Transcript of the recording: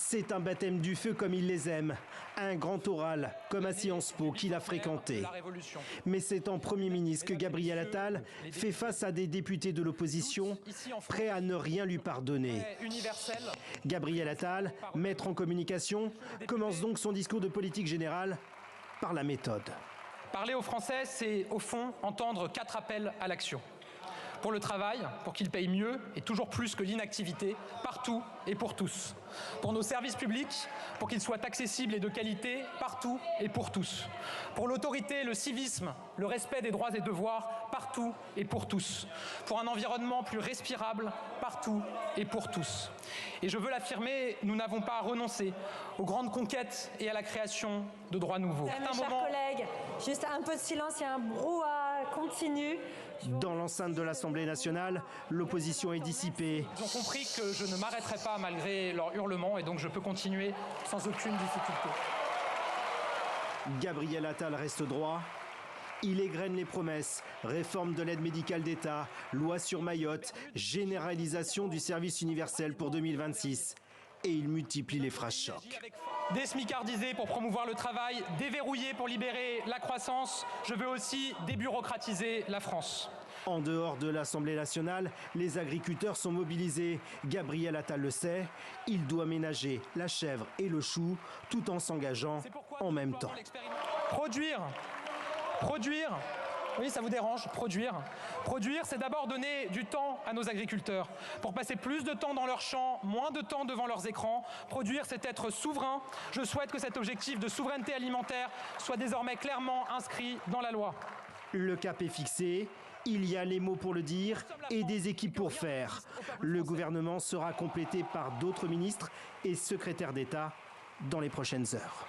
C'est un baptême du feu comme il les aime, un grand oral comme à Sciences Po qu'il a fréquenté. Mais c'est en Premier ministre que Gabriel Attal fait face à des députés de l'opposition prêts à ne rien lui pardonner. Gabriel Attal, maître en communication, commence donc son discours de politique générale par la méthode. Parler aux Français, c'est au fond entendre 4 appels à l'action. Pour le travail, pour qu'ils payent mieux et toujours plus que l'inactivité, partout et pour tous. Pour nos services publics, pour qu'ils soient accessibles et de qualité, partout et pour tous. Pour l'autorité, le civisme, le respect des droits et devoirs, partout et pour tous. Pour un environnement plus respirable, partout et pour tous. Et je veux l'affirmer, nous n'avons pas à renoncer aux grandes conquêtes et à la création de droits nouveaux. Mes chers collègues, juste un peu de silence, il y a un brouhaha continu. Dans l'enceinte de l'Assemblée nationale, l'opposition est dissipée. Ils ont compris que je ne m'arrêterai pas malgré leurs hurlements et donc je peux continuer sans aucune difficulté. Gabriel Attal reste droit. Il égrène les promesses, réforme de l'aide médicale d'État, loi sur Mayotte, généralisation du service universel pour 2026. Et il multiplie les phrases chocs. Désmicardisé pour promouvoir le travail, déverrouillé pour libérer la croissance. Je veux aussi débureaucratiser la France. En dehors de l'Assemblée nationale, les agriculteurs sont mobilisés. Gabriel Attal le sait, il doit ménager la chèvre et le chou tout en s'engageant en même temps. Produire, oui, ça vous dérange, produire. Produire, c'est d'abord donner du temps à nos agriculteurs pour passer plus de temps dans leurs champs, moins de temps devant leurs écrans. Produire, c'est être souverain. Je souhaite que cet objectif de souveraineté alimentaire soit désormais clairement inscrit dans la loi. Le cap est fixé. Il y a les mots pour le dire et des équipes pour faire. Le gouvernement sera complété par d'autres ministres et secrétaires d'État dans les prochaines heures.